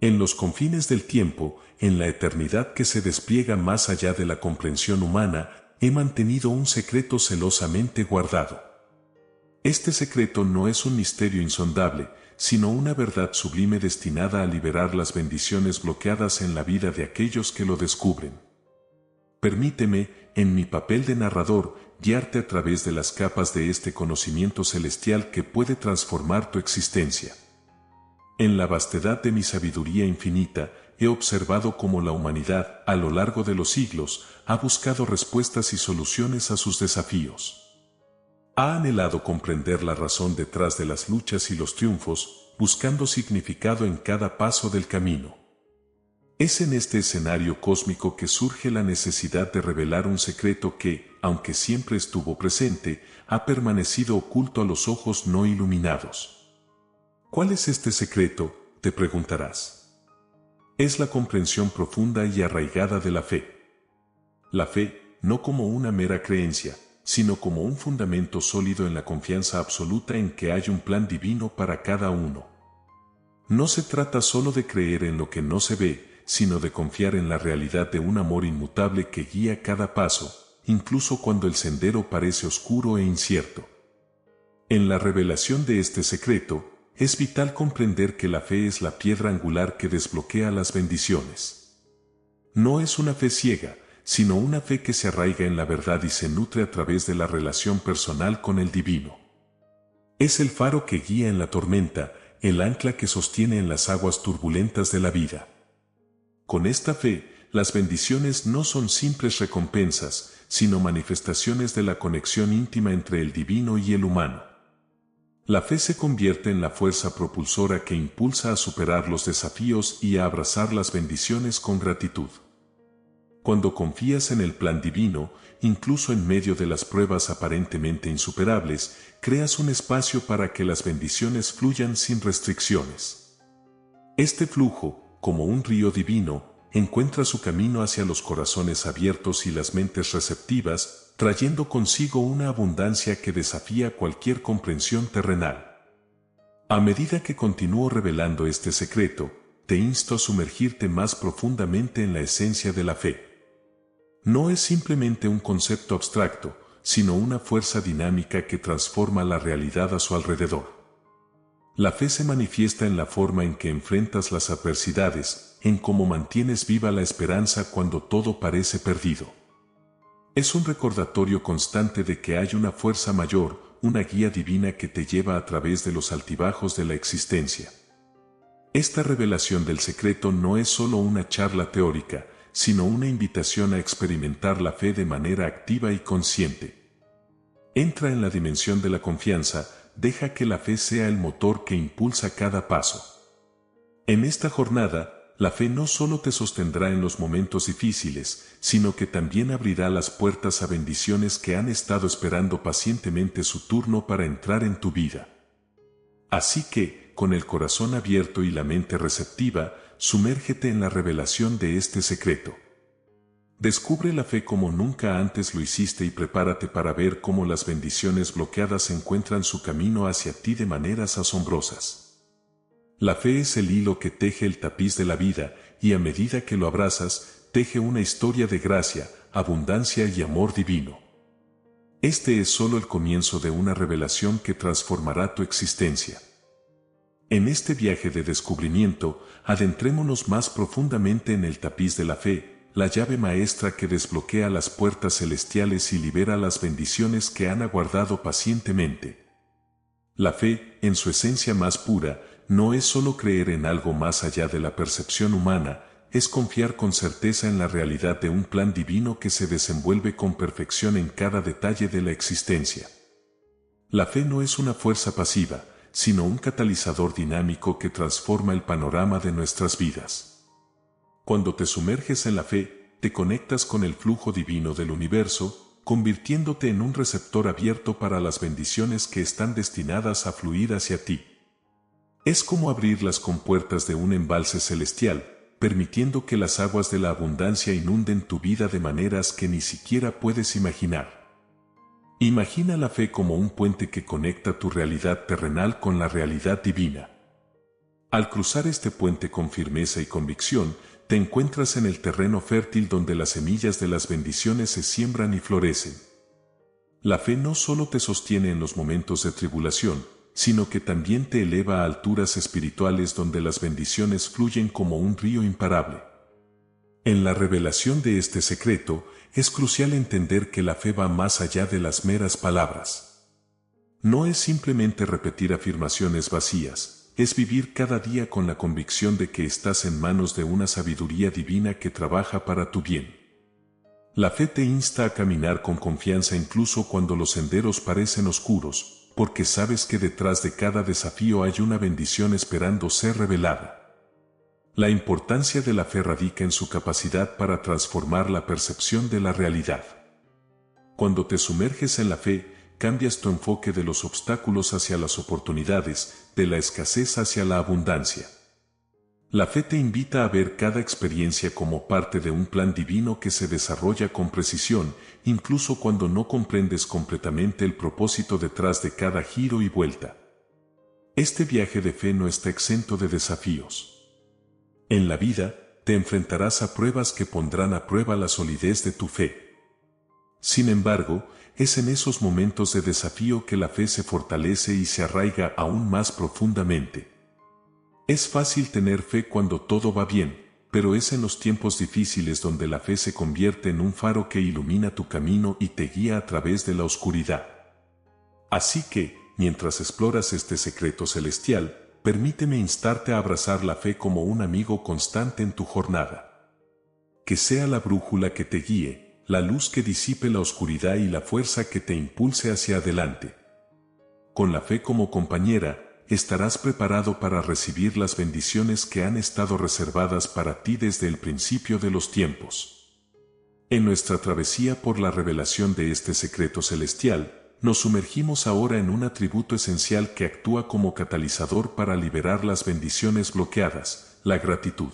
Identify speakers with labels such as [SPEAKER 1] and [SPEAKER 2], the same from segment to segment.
[SPEAKER 1] En los confines del tiempo, en la eternidad que se despliega más allá de la comprensión humana, he mantenido un secreto celosamente guardado. Este secreto no es un misterio insondable, sino una verdad sublime destinada a liberar las bendiciones bloqueadas en la vida de aquellos que lo descubren. Permíteme, en mi papel de narrador, guiarte a través de las capas de este conocimiento celestial que puede transformar tu existencia. En la vastedad de mi sabiduría infinita, he observado cómo la humanidad, a lo largo de los siglos, ha buscado respuestas y soluciones a sus desafíos. Ha anhelado comprender la razón detrás de las luchas y los triunfos, buscando significado en cada paso del camino. Es en este escenario cósmico que surge la necesidad de revelar un secreto que, aunque siempre estuvo presente, ha permanecido oculto a los ojos no iluminados. ¿Cuál es este secreto?, te preguntarás. Es la comprensión profunda y arraigada de la fe. La fe, no como una mera creencia, sino como un fundamento sólido en la confianza absoluta en que hay un plan divino para cada uno. No se trata solo de creer en lo que no se ve, sino de confiar en la realidad de un amor inmutable que guía cada paso, incluso cuando el sendero parece oscuro e incierto. En la revelación de este secreto, es vital comprender que la fe es la piedra angular que desbloquea las bendiciones. No es una fe ciega, sino una fe que se arraiga en la verdad y se nutre a través de la relación personal con el divino. Es el faro que guía en la tormenta, el ancla que sostiene en las aguas turbulentas de la vida. Con esta fe, las bendiciones no son simples recompensas, sino manifestaciones de la conexión íntima entre el divino y el humano. La fe se convierte en la fuerza propulsora que impulsa a superar los desafíos y a abrazar las bendiciones con gratitud. Cuando confías en el plan divino, incluso en medio de las pruebas aparentemente insuperables, creas un espacio para que las bendiciones fluyan sin restricciones. Este flujo, como un río divino, encuentra su camino hacia los corazones abiertos y las mentes receptivas, trayendo consigo una abundancia que desafía cualquier comprensión terrenal. A medida que continúo revelando este secreto, te insto a sumergirte más profundamente en la esencia de la fe. No es simplemente un concepto abstracto, sino una fuerza dinámica que transforma la realidad a su alrededor. La fe se manifiesta en la forma en que enfrentas las adversidades, en cómo mantienes viva la esperanza cuando todo parece perdido. Es un recordatorio constante de que hay una fuerza mayor, una guía divina que te lleva a través de los altibajos de la existencia. Esta revelación del secreto no es solo una charla teórica, sino una invitación a experimentar la fe de manera activa y consciente. Entra en la dimensión de la confianza, deja que la fe sea el motor que impulsa cada paso. En esta jornada, la fe no solo te sostendrá en los momentos difíciles, sino que también abrirá las puertas a bendiciones que han estado esperando pacientemente su turno para entrar en tu vida. Así que, con el corazón abierto y la mente receptiva, sumérgete en la revelación de este secreto. Descubre la fe como nunca antes lo hiciste y prepárate para ver cómo las bendiciones bloqueadas encuentran su camino hacia ti de maneras asombrosas. La fe es el hilo que teje el tapiz de la vida, y a medida que lo abrazas, teje una historia de gracia, abundancia y amor divino. Este es solo el comienzo de una revelación que transformará tu existencia. En este viaje de descubrimiento, adentrémonos más profundamente en el tapiz de la fe, la llave maestra que desbloquea las puertas celestiales y libera las bendiciones que han aguardado pacientemente. La fe, en su esencia más pura, no es solo creer en algo más allá de la percepción humana, es confiar con certeza en la realidad de un plan divino que se desenvuelve con perfección en cada detalle de la existencia. La fe no es una fuerza pasiva, sino un catalizador dinámico que transforma el panorama de nuestras vidas. Cuando te sumerges en la fe, te conectas con el flujo divino del universo, convirtiéndote en un receptor abierto para las bendiciones que están destinadas a fluir hacia ti. Es como abrir las compuertas de un embalse celestial, permitiendo que las aguas de la abundancia inunden tu vida de maneras que ni siquiera puedes imaginar. Imagina la fe como un puente que conecta tu realidad terrenal con la realidad divina. Al cruzar este puente con firmeza y convicción, te encuentras en el terreno fértil donde las semillas de las bendiciones se siembran y florecen. La fe no solo te sostiene en los momentos de tribulación, sino que también te eleva a alturas espirituales donde las bendiciones fluyen como un río imparable. En la revelación de este secreto, es crucial entender que la fe va más allá de las meras palabras. No es simplemente repetir afirmaciones vacías, es vivir cada día con la convicción de que estás en manos de una sabiduría divina que trabaja para tu bien. La fe te insta a caminar con confianza incluso cuando los senderos parecen oscuros, porque sabes que detrás de cada desafío hay una bendición esperando ser revelada. La importancia de la fe radica en su capacidad para transformar la percepción de la realidad. Cuando te sumerges en la fe, cambias tu enfoque de los obstáculos hacia las oportunidades, de la escasez hacia la abundancia. La fe te invita a ver cada experiencia como parte de un plan divino que se desarrolla con precisión, incluso cuando no comprendes completamente el propósito detrás de cada giro y vuelta. Este viaje de fe no está exento de desafíos. En la vida, te enfrentarás a pruebas que pondrán a prueba la solidez de tu fe. Sin embargo, es en esos momentos de desafío que la fe se fortalece y se arraiga aún más profundamente. Es fácil tener fe cuando todo va bien, pero es en los tiempos difíciles donde la fe se convierte en un faro que ilumina tu camino y te guía a través de la oscuridad. Así que, mientras exploras este secreto celestial, permíteme instarte a abrazar la fe como un amigo constante en tu jornada. Que sea la brújula que te guíe, la luz que disipe la oscuridad y la fuerza que te impulse hacia adelante. Con la fe como compañera, estarás preparado para recibir las bendiciones que han estado reservadas para ti desde el principio de los tiempos. En nuestra travesía por la revelación de este secreto celestial, nos sumergimos ahora en un atributo esencial que actúa como catalizador para liberar las bendiciones bloqueadas, la gratitud.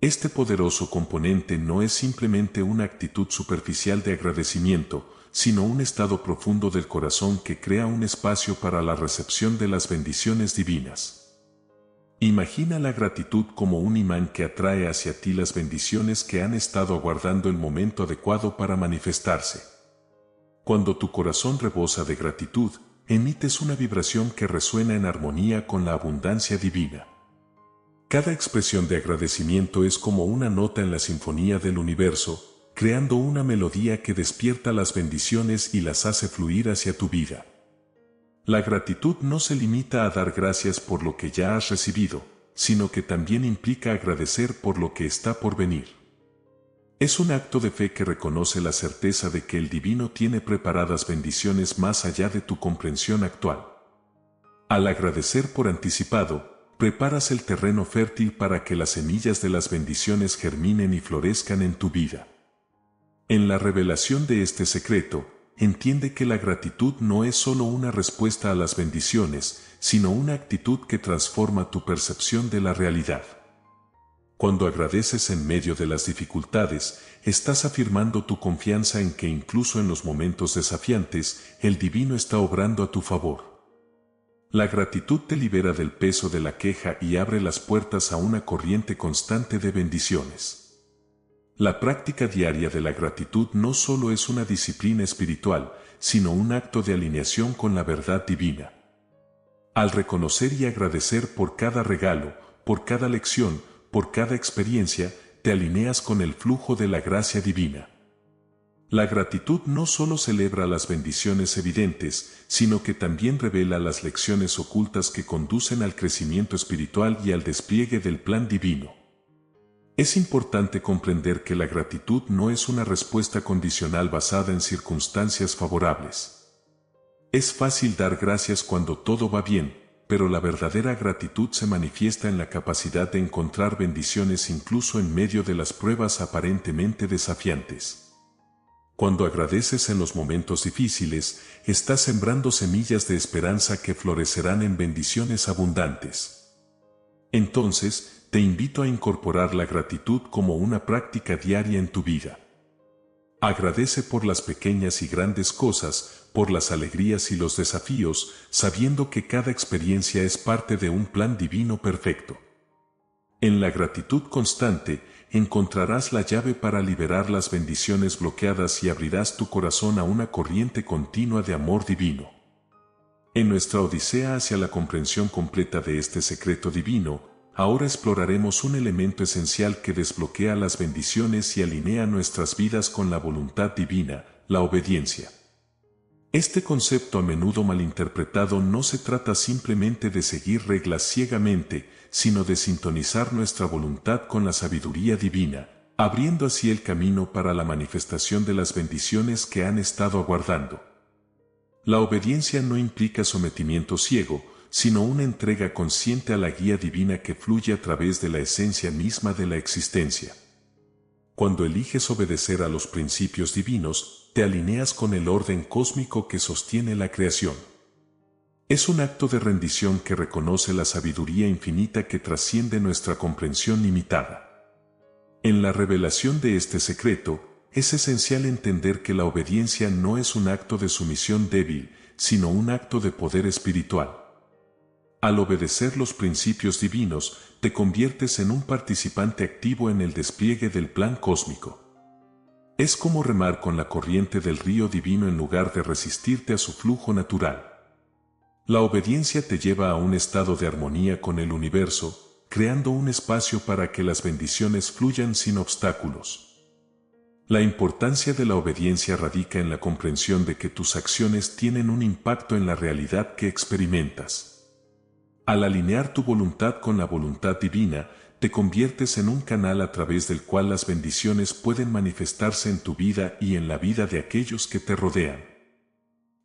[SPEAKER 1] Este poderoso componente no es simplemente una actitud superficial de agradecimiento, sino un estado profundo del corazón que crea un espacio para la recepción de las bendiciones divinas. Imagina la gratitud como un imán que atrae hacia ti las bendiciones que han estado aguardando el momento adecuado para manifestarse. Cuando tu corazón rebosa de gratitud, emites una vibración que resuena en armonía con la abundancia divina. Cada expresión de agradecimiento es como una nota en la sinfonía del universo, creando una melodía que despierta las bendiciones y las hace fluir hacia tu vida. La gratitud no se limita a dar gracias por lo que ya has recibido, sino que también implica agradecer por lo que está por venir. Es un acto de fe que reconoce la certeza de que el divino tiene preparadas bendiciones más allá de tu comprensión actual. Al agradecer por anticipado, preparas el terreno fértil para que las semillas de las bendiciones germinen y florezcan en tu vida. En la revelación de este secreto, entiende que la gratitud no es solo una respuesta a las bendiciones, sino una actitud que transforma tu percepción de la realidad. Cuando agradeces en medio de las dificultades, estás afirmando tu confianza en que incluso en los momentos desafiantes, el divino está obrando a tu favor. La gratitud te libera del peso de la queja y abre las puertas a una corriente constante de bendiciones. La práctica diaria de la gratitud no solo es una disciplina espiritual, sino un acto de alineación con la verdad divina. Al reconocer y agradecer por cada regalo, por cada lección, por cada experiencia, te alineas con el flujo de la gracia divina. La gratitud no solo celebra las bendiciones evidentes, sino que también revela las lecciones ocultas que conducen al crecimiento espiritual y al despliegue del plan divino. Es importante comprender que la gratitud no es una respuesta condicional basada en circunstancias favorables. Es fácil dar gracias cuando todo va bien, pero la verdadera gratitud se manifiesta en la capacidad de encontrar bendiciones incluso en medio de las pruebas aparentemente desafiantes. Cuando agradeces en los momentos difíciles, estás sembrando semillas de esperanza que florecerán en bendiciones abundantes. Entonces, te invito a incorporar la gratitud como una práctica diaria en tu vida. Agradece por las pequeñas y grandes cosas, por las alegrías y los desafíos, sabiendo que cada experiencia es parte de un plan divino perfecto. En la gratitud constante, encontrarás la llave para liberar las bendiciones bloqueadas y abrirás tu corazón a una corriente continua de amor divino. En nuestra odisea hacia la comprensión completa de este secreto divino, ahora exploraremos un elemento esencial que desbloquea las bendiciones y alinea nuestras vidas con la voluntad divina, la obediencia. Este concepto a menudo malinterpretado no se trata simplemente de seguir reglas ciegamente, sino de sintonizar nuestra voluntad con la sabiduría divina, abriendo así el camino para la manifestación de las bendiciones que han estado aguardando. La obediencia no implica sometimiento ciego, sino una entrega consciente a la guía divina que fluye a través de la esencia misma de la existencia. Cuando eliges obedecer a los principios divinos, te alineas con el orden cósmico que sostiene la creación. Es un acto de rendición que reconoce la sabiduría infinita que trasciende nuestra comprensión limitada. En la revelación de este secreto, es esencial entender que la obediencia no es un acto de sumisión débil, sino un acto de poder espiritual. Al obedecer los principios divinos, te conviertes en un participante activo en el despliegue del plan cósmico. Es como remar con la corriente del río divino en lugar de resistirte a su flujo natural. La obediencia te lleva a un estado de armonía con el universo, creando un espacio para que las bendiciones fluyan sin obstáculos. La importancia de la obediencia radica en la comprensión de que tus acciones tienen un impacto en la realidad que experimentas. Al alinear tu voluntad con la voluntad divina, te conviertes en un canal a través del cual las bendiciones pueden manifestarse en tu vida y en la vida de aquellos que te rodean.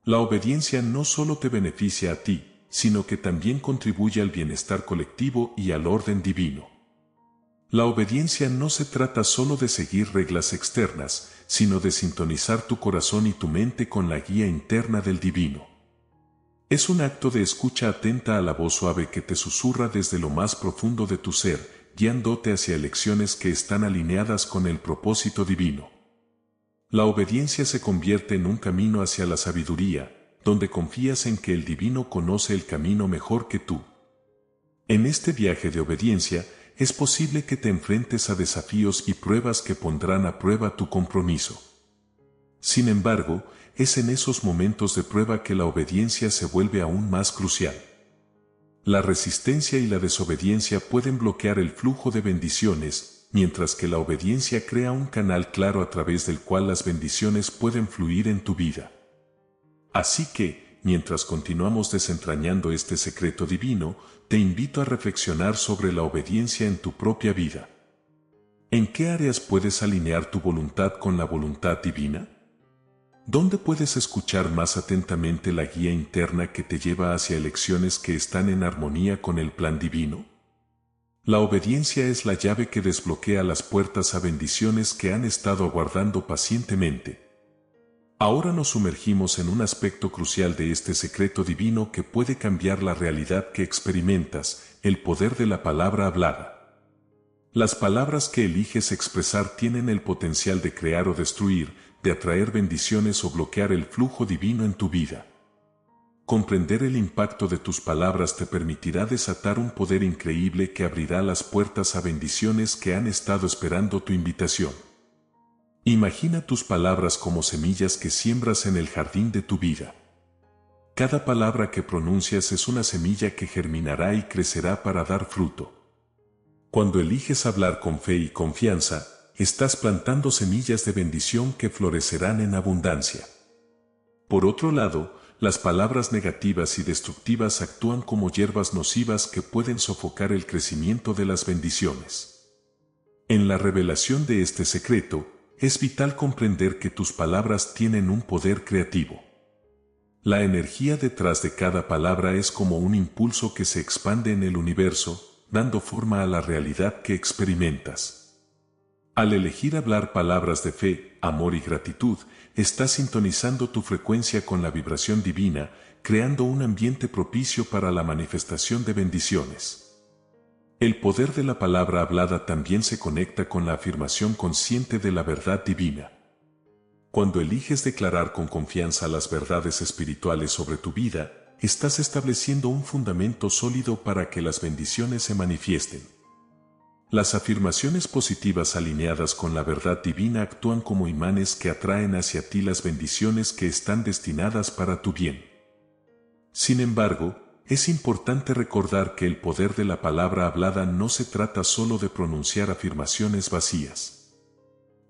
[SPEAKER 1] La obediencia no solo te beneficia a ti, sino que también contribuye al bienestar colectivo y al orden divino. La obediencia no se trata solo de seguir reglas externas, sino de sintonizar tu corazón y tu mente con la guía interna del divino. Es un acto de escucha atenta a la voz suave que te susurra desde lo más profundo de tu ser, guiándote hacia elecciones que están alineadas con el propósito divino. La obediencia se convierte en un camino hacia la sabiduría, donde confías en que el divino conoce el camino mejor que tú. En este viaje de obediencia, es posible que te enfrentes a desafíos y pruebas que pondrán a prueba tu compromiso. Sin embargo, es en esos momentos de prueba que la obediencia se vuelve aún más crucial. La resistencia y la desobediencia pueden bloquear el flujo de bendiciones, mientras que la obediencia crea un canal claro a través del cual las bendiciones pueden fluir en tu vida. Así que, mientras continuamos desentrañando este secreto divino, te invito a reflexionar sobre la obediencia en tu propia vida. ¿En qué áreas puedes alinear tu voluntad con la voluntad divina? ¿Dónde puedes escuchar más atentamente la guía interna que te lleva hacia elecciones que están en armonía con el plan divino? La obediencia es la llave que desbloquea las puertas a bendiciones que han estado aguardando pacientemente. Ahora nos sumergimos en un aspecto crucial de este secreto divino que puede cambiar la realidad que experimentas, el poder de la palabra hablada. Las palabras que eliges expresar tienen el potencial de crear o destruir, de atraer bendiciones o bloquear el flujo divino en tu vida. Comprender el impacto de tus palabras te permitirá desatar un poder increíble que abrirá las puertas a bendiciones que han estado esperando tu invitación. Imagina tus palabras como semillas que siembras en el jardín de tu vida. Cada palabra que pronuncias es una semilla que germinará y crecerá para dar fruto. Cuando eliges hablar con fe y confianza, estás plantando semillas de bendición que florecerán en abundancia. Por otro lado, las palabras negativas y destructivas actúan como hierbas nocivas que pueden sofocar el crecimiento de las bendiciones. En la revelación de este secreto, es vital comprender que tus palabras tienen un poder creativo. La energía detrás de cada palabra es como un impulso que se expande en el universo, dando forma a la realidad que experimentas. Al elegir hablar palabras de fe, amor y gratitud, estás sintonizando tu frecuencia con la vibración divina, creando un ambiente propicio para la manifestación de bendiciones. El poder de la palabra hablada también se conecta con la afirmación consciente de la verdad divina. Cuando eliges declarar con confianza las verdades espirituales sobre tu vida, estás estableciendo un fundamento sólido para que las bendiciones se manifiesten. Las afirmaciones positivas alineadas con la verdad divina actúan como imanes que atraen hacia ti las bendiciones que están destinadas para tu bien. Sin embargo, es importante recordar que el poder de la palabra hablada no se trata solo de pronunciar afirmaciones vacías.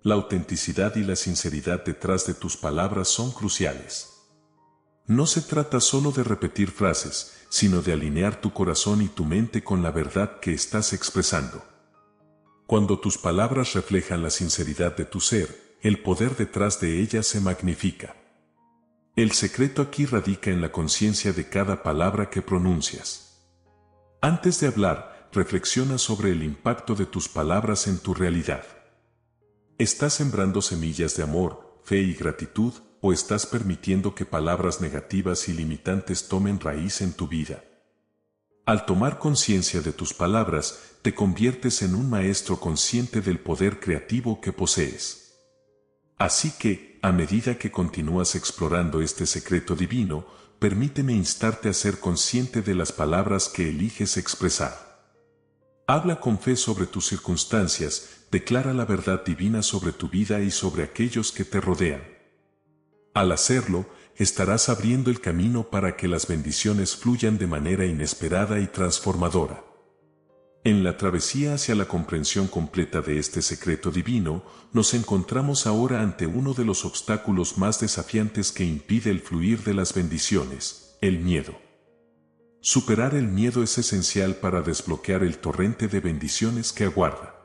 [SPEAKER 1] La autenticidad y la sinceridad detrás de tus palabras son cruciales. No se trata solo de repetir frases, sino de alinear tu corazón y tu mente con la verdad que estás expresando. Cuando tus palabras reflejan la sinceridad de tu ser, el poder detrás de ellas se magnifica. El secreto aquí radica en la conciencia de cada palabra que pronuncias. Antes de hablar, reflexiona sobre el impacto de tus palabras en tu realidad. ¿Estás sembrando semillas de amor, fe y gratitud, o estás permitiendo que palabras negativas y limitantes tomen raíz en tu vida? Al tomar conciencia de tus palabras, te conviertes en un maestro consciente del poder creativo que posees. Así que, a medida que continúas explorando este secreto divino, permíteme instarte a ser consciente de las palabras que eliges expresar. Habla con fe sobre tus circunstancias, declara la verdad divina sobre tu vida y sobre aquellos que te rodean. Al hacerlo, estarás abriendo el camino para que las bendiciones fluyan de manera inesperada y transformadora. En la travesía hacia la comprensión completa de este secreto divino, nos encontramos ahora ante uno de los obstáculos más desafiantes que impide el fluir de las bendiciones, el miedo. Superar el miedo es esencial para desbloquear el torrente de bendiciones que aguarda.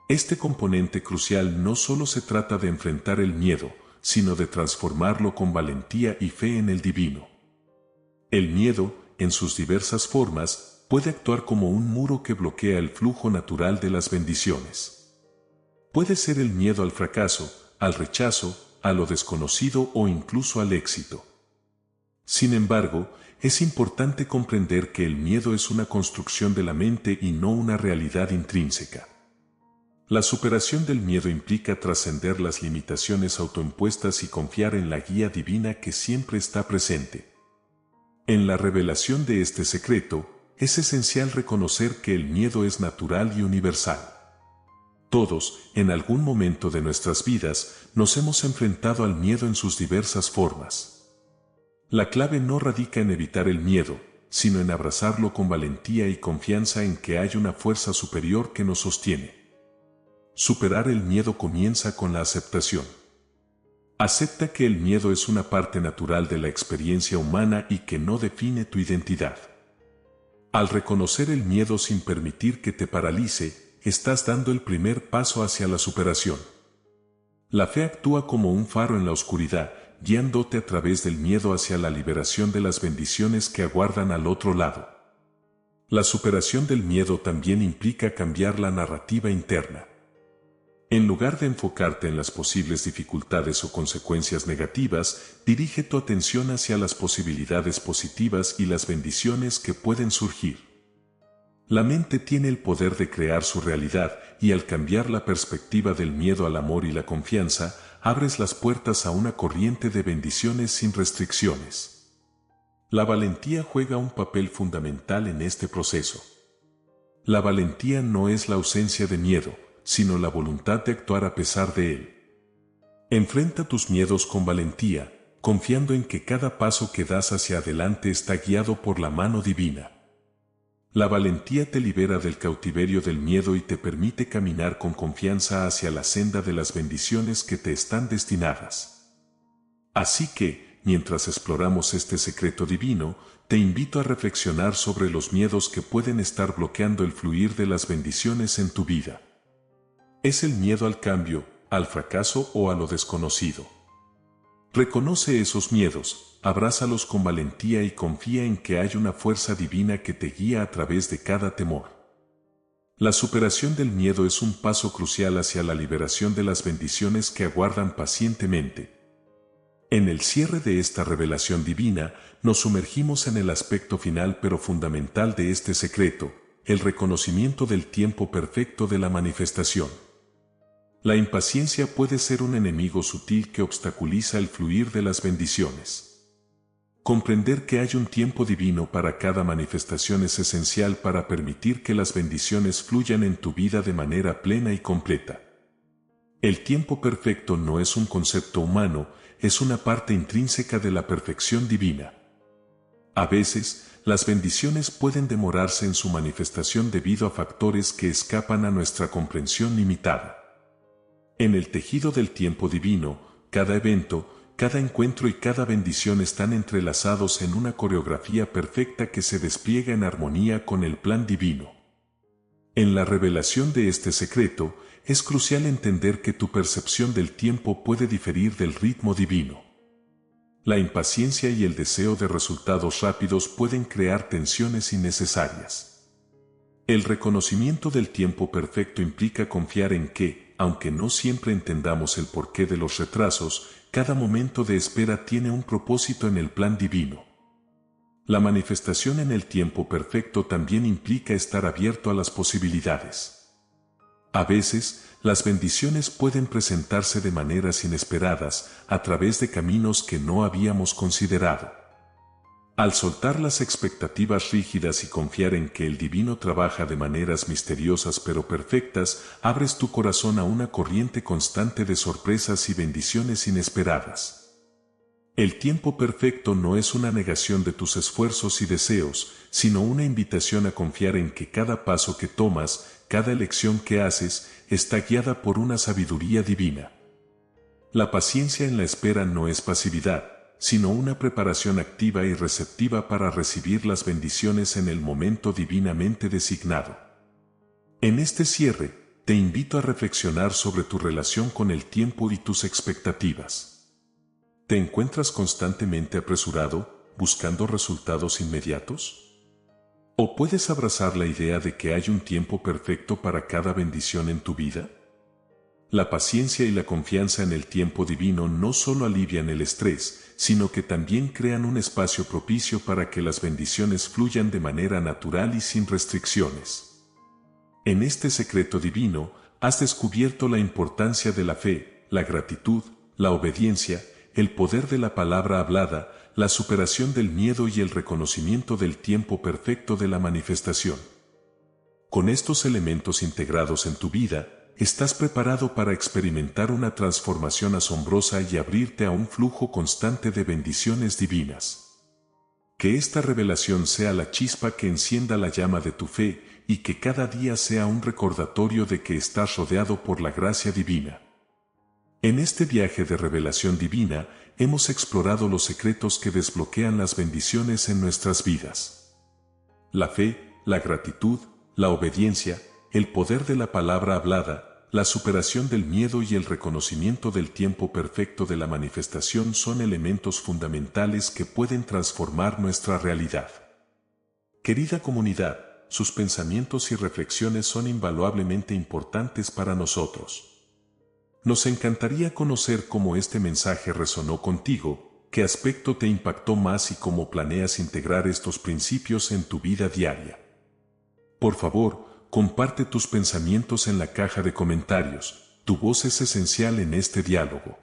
[SPEAKER 1] Este componente crucial no solo se trata de enfrentar el miedo, sino de transformarlo con valentía y fe en el divino. El miedo, en sus diversas formas, puede actuar como un muro que bloquea el flujo natural de las bendiciones. Puede ser el miedo al fracaso, al rechazo, a lo desconocido o incluso al éxito. Sin embargo, es importante comprender que el miedo es una construcción de la mente y no una realidad intrínseca. La superación del miedo implica trascender las limitaciones autoimpuestas y confiar en la guía divina que siempre está presente. En la revelación de este secreto, es esencial reconocer que el miedo es natural y universal. Todos, en algún momento de nuestras vidas, nos hemos enfrentado al miedo en sus diversas formas. La clave no radica en evitar el miedo, sino en abrazarlo con valentía y confianza en que hay una fuerza superior que nos sostiene. Superar el miedo comienza con la aceptación. Acepta que el miedo es una parte natural de la experiencia humana y que no define tu identidad. Al reconocer el miedo sin permitir que te paralice, estás dando el primer paso hacia la superación. La fe actúa como un faro en la oscuridad, guiándote a través del miedo hacia la liberación de las bendiciones que aguardan al otro lado. La superación del miedo también implica cambiar la narrativa interna. En lugar de enfocarte en las posibles dificultades o consecuencias negativas, dirige tu atención hacia las posibilidades positivas y las bendiciones que pueden surgir. La mente tiene el poder de crear su realidad y al cambiar la perspectiva del miedo al amor y la confianza, abres las puertas a una corriente de bendiciones sin restricciones. La valentía juega un papel fundamental en este proceso. La valentía no es la ausencia de miedo, sino la voluntad de actuar a pesar de él. Enfrenta tus miedos con valentía, confiando en que cada paso que das hacia adelante está guiado por la mano divina. La valentía te libera del cautiverio del miedo y te permite caminar con confianza hacia la senda de las bendiciones que te están destinadas. Así que, mientras exploramos este secreto divino, te invito a reflexionar sobre los miedos que pueden estar bloqueando el fluir de las bendiciones en tu vida. ¿Es el miedo al cambio, al fracaso o a lo desconocido? Reconoce esos miedos, abrázalos con valentía y confía en que hay una fuerza divina que te guía a través de cada temor. La superación del miedo es un paso crucial hacia la liberación de las bendiciones que aguardan pacientemente. En el cierre de esta revelación divina, nos sumergimos en el aspecto final pero fundamental de este secreto, el reconocimiento del tiempo perfecto de la manifestación. La impaciencia puede ser un enemigo sutil que obstaculiza el fluir de las bendiciones. Comprender que hay un tiempo divino para cada manifestación es esencial para permitir que las bendiciones fluyan en tu vida de manera plena y completa. El tiempo perfecto no es un concepto humano, es una parte intrínseca de la perfección divina. A veces, las bendiciones pueden demorarse en su manifestación debido a factores que escapan a nuestra comprensión limitada. En el tejido del tiempo divino, cada evento, cada encuentro y cada bendición están entrelazados en una coreografía perfecta que se despliega en armonía con el plan divino. En la revelación de este secreto, es crucial entender que tu percepción del tiempo puede diferir del ritmo divino. La impaciencia y el deseo de resultados rápidos pueden crear tensiones innecesarias. El reconocimiento del tiempo perfecto implica confiar en que, aunque no siempre entendamos el porqué de los retrasos, cada momento de espera tiene un propósito en el plan divino. La manifestación en el tiempo perfecto también implica estar abierto a las posibilidades. A veces, las bendiciones pueden presentarse de maneras inesperadas, a través de caminos que no habíamos considerado. Al soltar las expectativas rígidas y confiar en que el divino trabaja de maneras misteriosas pero perfectas, abres tu corazón a una corriente constante de sorpresas y bendiciones inesperadas. El tiempo perfecto no es una negación de tus esfuerzos y deseos, sino una invitación a confiar en que cada paso que tomas, cada elección que haces, está guiada por una sabiduría divina. La paciencia en la espera no es pasividad, sino una preparación activa y receptiva para recibir las bendiciones en el momento divinamente designado. En este cierre, te invito a reflexionar sobre tu relación con el tiempo y tus expectativas. ¿Te encuentras constantemente apresurado, buscando resultados inmediatos? ¿O puedes abrazar la idea de que hay un tiempo perfecto para cada bendición en tu vida? La paciencia y la confianza en el tiempo divino no solo alivian el estrés, sino que también crean un espacio propicio para que las bendiciones fluyan de manera natural y sin restricciones. En este secreto divino, has descubierto la importancia de la fe, la gratitud, la obediencia, el poder de la palabra hablada, la superación del miedo y el reconocimiento del tiempo perfecto de la manifestación. Con estos elementos integrados en tu vida, estás preparado para experimentar una transformación asombrosa y abrirte a un flujo constante de bendiciones divinas. Que esta revelación sea la chispa que encienda la llama de tu fe y que cada día sea un recordatorio de que estás rodeado por la gracia divina. En este viaje de revelación divina, hemos explorado los secretos que desbloquean las bendiciones en nuestras vidas. La fe, la gratitud, la obediencia, el poder de la palabra hablada, la superación del miedo y el reconocimiento del tiempo perfecto de la manifestación son elementos fundamentales que pueden transformar nuestra realidad. Querida comunidad, sus pensamientos y reflexiones son invaluablemente importantes para nosotros. Nos encantaría conocer cómo este mensaje resonó contigo, qué aspecto te impactó más y cómo planeas integrar estos principios en tu vida diaria. Por favor, comparte tus pensamientos en la caja de comentarios, tu voz es esencial en este diálogo.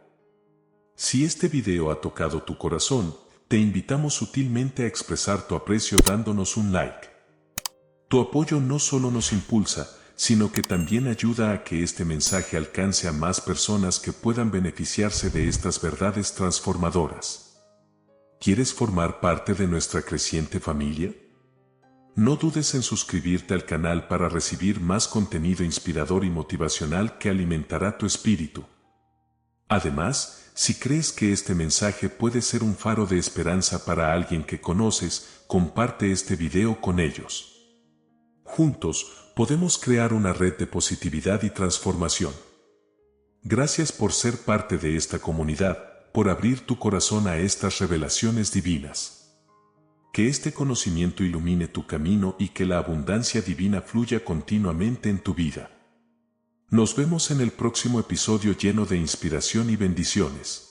[SPEAKER 1] Si este video ha tocado tu corazón, te invitamos sutilmente a expresar tu aprecio dándonos un like. Tu apoyo no solo nos impulsa, sino que también ayuda a que este mensaje alcance a más personas que puedan beneficiarse de estas verdades transformadoras. ¿Quieres formar parte de nuestra creciente familia? No dudes en suscribirte al canal para recibir más contenido inspirador y motivacional que alimentará tu espíritu. Además, si crees que este mensaje puede ser un faro de esperanza para alguien que conoces, comparte este video con ellos. Juntos, podemos crear una red de positividad y transformación. Gracias por ser parte de esta comunidad, por abrir tu corazón a estas revelaciones divinas. Que este conocimiento ilumine tu camino y que la abundancia divina fluya continuamente en tu vida. Nos vemos en el próximo episodio lleno de inspiración y bendiciones.